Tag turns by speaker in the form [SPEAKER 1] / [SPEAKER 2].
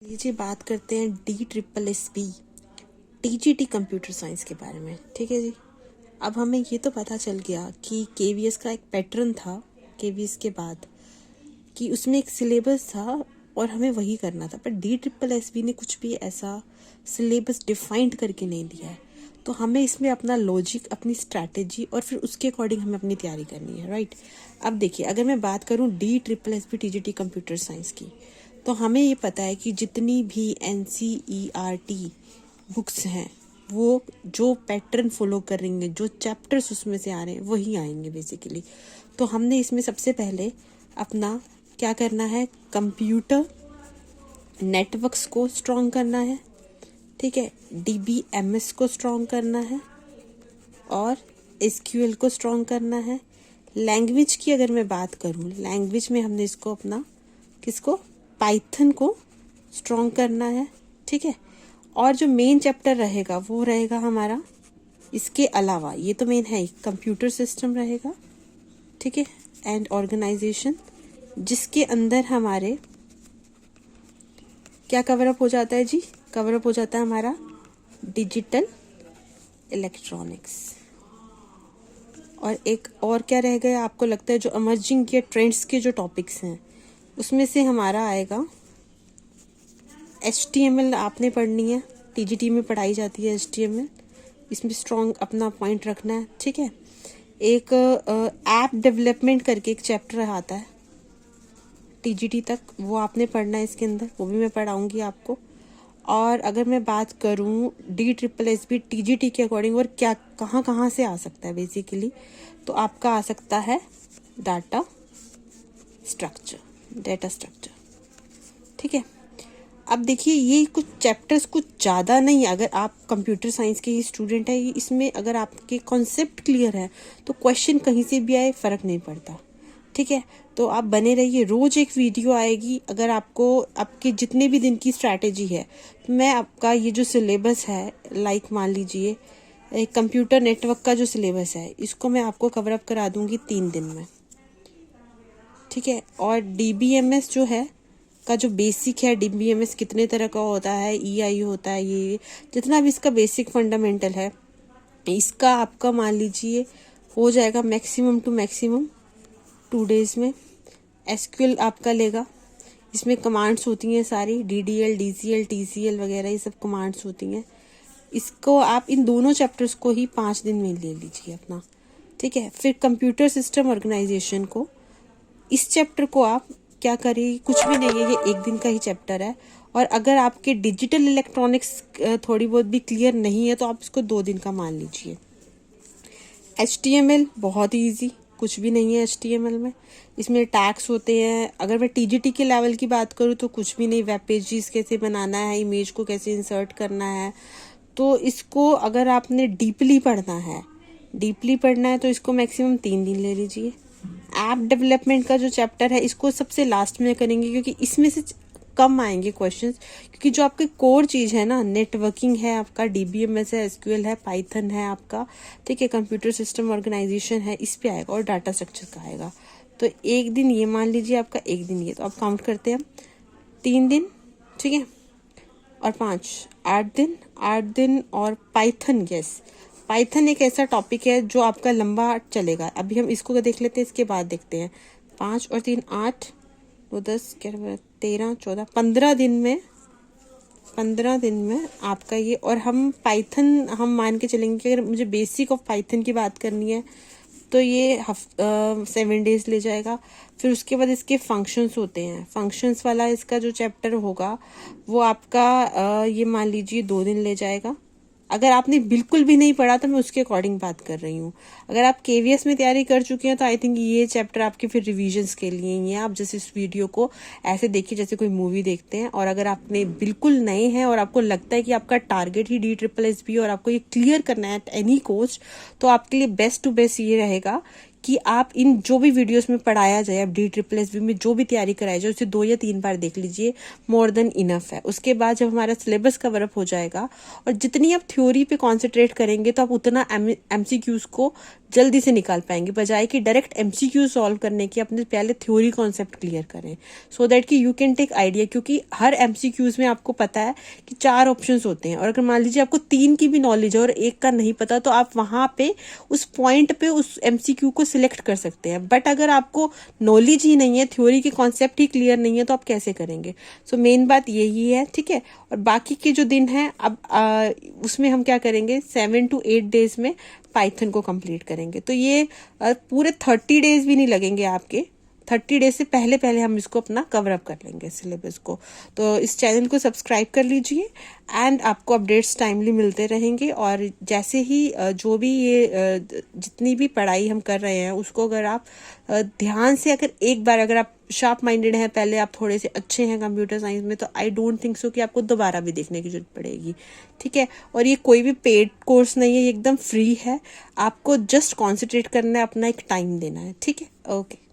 [SPEAKER 1] लीजिए बात करते हैं DSSB TGT कंप्यूटर साइंस के बारे में। ठीक है जी। अब हमें ये तो पता चल गया कि KVS का एक पैटर्न था KVS के बाद, कि उसमें एक सिलेबस था और हमें वही करना था। पर DSSB ने कुछ भी ऐसा सिलेबस डिफाइंड करके नहीं दिया है, तो हमें इसमें अपना लॉजिक, अपनी स्ट्रैटेजी और फिर उसके अकॉर्डिंग हमें अपनी तैयारी करनी है। राइट। अब देखिए, अगर मैं बात करूँ DSSB TGT कंप्यूटर साइंस की, तो हमें ये पता है कि जितनी भी NCERT बुक्स हैं वो जो पैटर्न फॉलो करेंगे, जो चैप्टर्स उसमें से आ रहे हैं वही आएंगे बेसिकली। तो हमने इसमें सबसे पहले अपना क्या करना है, कंप्यूटर नेटवर्क्स को स्ट्रॉन्ग करना है। ठीक है, DBMS को स्ट्रॉन्ग करना है और SQL को स्ट्रॉन्ग करना है। लैंग्वेज की अगर मैं बात करूँ, लैंग्वेज में हमने इसको अपना किसको, पाइथन को स्ट्रॉन्ग करना है। ठीक है, और जो मेन चैप्टर रहेगा वो रहेगा हमारा, इसके अलावा ये तो मेन है, कंप्यूटर सिस्टम रहेगा। ठीक है, एंड ऑर्गेनाइजेशन, जिसके अंदर हमारे क्या कवरअप हो जाता है जी, कवरअप हो जाता है हमारा डिजिटल इलेक्ट्रॉनिक्स। और एक और क्या रह गया आपको लगता है, जो इमर्जिंग या ट्रेंड्स के जो टॉपिक्स हैं उसमें से हमारा आएगा HTML। आपने पढ़नी है, TGT में पढ़ाई जाती है HTML, इसमें स्ट्रॉन्ग अपना पॉइंट रखना है। ठीक है, एक ऐप डेवलपमेंट करके एक चैप्टर आता है TGT तक, वो आपने पढ़ना है इसके अंदर, वो भी मैं पढ़ाऊंगी आपको। और अगर मैं बात करूं DSSB TGT के अकॉर्डिंग और क्या कहाँ कहाँ से आ सकता है बेसिकली, तो आपका आ सकता है डाटा स्ट्रक्चर। ठीक है, अब देखिए ये कुछ चैप्टर्स कुछ ज़्यादा नहीं, अगर आप कंप्यूटर साइंस के ही स्टूडेंट है, इसमें अगर आपके कॉन्सेप्ट क्लियर है तो क्वेश्चन कहीं से भी आए फ़र्क नहीं पड़ता। ठीक है, तो आप बने रहिए, रोज एक वीडियो आएगी। अगर आपको आपके जितने भी दिन की स्ट्रैटेजी है, तो मैं आपका ये जो सिलेबस है, लाइक मान लीजिए एक कंप्यूटर नेटवर्क का जो सिलेबस है, इसको मैं आपको कवर अप करा दूंगी 3 दिन में। ठीक है, और DBMS जो है का जो बेसिक है, DBMS कितने तरह का होता है, EI होता है, ये जितना भी इसका बेसिक फंडामेंटल है, इसका आपका मान लीजिए हो जाएगा मैक्सिमम टू मैक्सिमम 2 डेज में। SQL आपका लेगा, इसमें कमांड्स होती हैं सारी, DDL DCL TCL वगैरह, ये सब कमांड्स होती हैं। इसको आप इन दोनों चैप्टर्स को ही 5 दिन में ले लीजिए अपना। ठीक है, फिर कंप्यूटर सिस्टम ऑर्गेनाइजेशन को, इस चैप्टर को आप क्या करिए, कुछ भी नहीं है, ये 1 दिन का ही चैप्टर है। और अगर आपके डिजिटल इलेक्ट्रॉनिक्स थोड़ी बहुत भी क्लियर नहीं है तो आप इसको 2 दिन का मान लीजिए। HTML बहुत ही ईजी, कुछ भी नहीं है HTML में, इसमें टैग्स होते हैं। अगर मैं TGT के लेवल की बात करूँ तो कुछ भी नहीं, वेब पेजेस कैसे बनाना है, इमेज को कैसे इंसर्ट करना है, तो इसको अगर आपने डीपली पढ़ना है तो इसको मैक्सिमम 3 दिन ले लीजिए। ऐप डेवलपमेंट का जो चैप्टर है इसको सबसे लास्ट में करेंगे, क्योंकि इसमें से कम आएंगे क्वेश्चंस, क्योंकि जो आपके कोर चीज़ है ना, नेटवर्किंग है आपका, DBMS है, SQL है, पाइथन है आपका, ठीक है, कंप्यूटर सिस्टम ऑर्गेनाइजेशन है, इस पे आएगा, और डाटा स्ट्रक्चर का आएगा। तो 1 दिन ये मान लीजिए आपका, 1 दिन ये, तो आप काउंट करते हैं 3 दिन। ठीक है, और 5 8 दिन। और पाइथन, यस, पाइथन एक ऐसा टॉपिक है जो आपका लंबा चलेगा। अभी हम इसको देख लेते हैं, इसके बाद देखते हैं। 5 और 3 8, 2 10 11 13 14 15 दिन में आपका ये। और हम पाइथन हम मान के चलेंगे कि अगर मुझे बेसिक ऑफ पाइथन की बात करनी है तो ये 7 डेज ले जाएगा। फिर उसके बाद इसके फंक्शंस होते हैं, फंक्शंस वाला इसका जो चैप्टर होगा वो आपका ये मान लीजिए 2 दिन ले जाएगा। अगर आपने बिल्कुल भी नहीं पढ़ा तो मैं उसके अकॉर्डिंग बात कर रही हूँ। अगर आप KVS में तैयारी कर चुके हैं तो आई थिंक ये चैप्टर आपके फिर रिविजन्स के लिए ही है। आप जैसे इस वीडियो को ऐसे देखिए जैसे कोई मूवी देखते हैं। और अगर आपने बिल्कुल नए हैं और आपको लगता है कि आपका टारगेट ही DSSB और आपको ये क्लियर करना है एट एनी कॉस्ट, तो आपके लिए बेस्ट टू बेस्ट ये रहेगा कि आप इन जो भी वीडियोस में पढ़ाया जाए, आप DSSB में जो भी तैयारी कराई जाए उसे 2 या 3 बार देख लीजिए, मोर देन इनफ है। उसके बाद जब हमारा सिलेबस कवर अप हो जाएगा और जितनी आप थ्योरी पे कॉन्सेंट्रेट करेंगे तो आप उतना MCQs को जल्दी से निकाल पाएंगे, बजाय कि डायरेक्ट एमसीक्यू सॉल्व करने की अपने पहले थ्योरी कॉन्सेप्ट क्लियर करें, सो दैट कि यू कैन टेक आइडिया। क्योंकि हर एमसीक्यूज में आपको पता है कि 4 ऑप्शंस होते हैं, और अगर मान लीजिए आपको 3 की भी नॉलेज है और 1 का नहीं पता, तो आप वहां पे उस पॉइंट पे उस एमसीक्यू को सिलेक्ट कर सकते हैं। बट अगर आपको नॉलेज ही नहीं है, थ्योरी के कॉन्सेप्ट ही क्लियर नहीं है, तो आप कैसे करेंगे? सो मेन बात यही है, ठीक है। और बाकी के जो दिन हैं अब उसमें हम क्या करेंगे, 7 to 8 डेज में पाइथन को कंप्लीट करेंगे। तो ये पूरे 30 डेज भी नहीं लगेंगे आपके, 30 डेज से पहले पहले हम इसको अपना कवर अप कर लेंगे सिलेबस को। तो इस चैनल को सब्सक्राइब कर लीजिए एंड आपको अपडेट्स टाइमली मिलते रहेंगे। और जैसे ही जो भी ये जितनी भी पढ़ाई हम कर रहे हैं उसको अगर आप ध्यान से, अगर एक बार अगर आप शार्प माइंडेड हैं, पहले आप थोड़े से अच्छे हैं कंप्यूटर साइंस में, तो आई डोंट थिंक सो कि आपको दोबारा भी देखने की जरूरत पड़ेगी, ठीक है। और ये कोई भी पेड कोर्स नहीं है, ये एकदम फ्री है। आपको जस्ट कॉन्सेंट्रेट करना है, अपना एक टाइम देना है, ठीक है। ओके।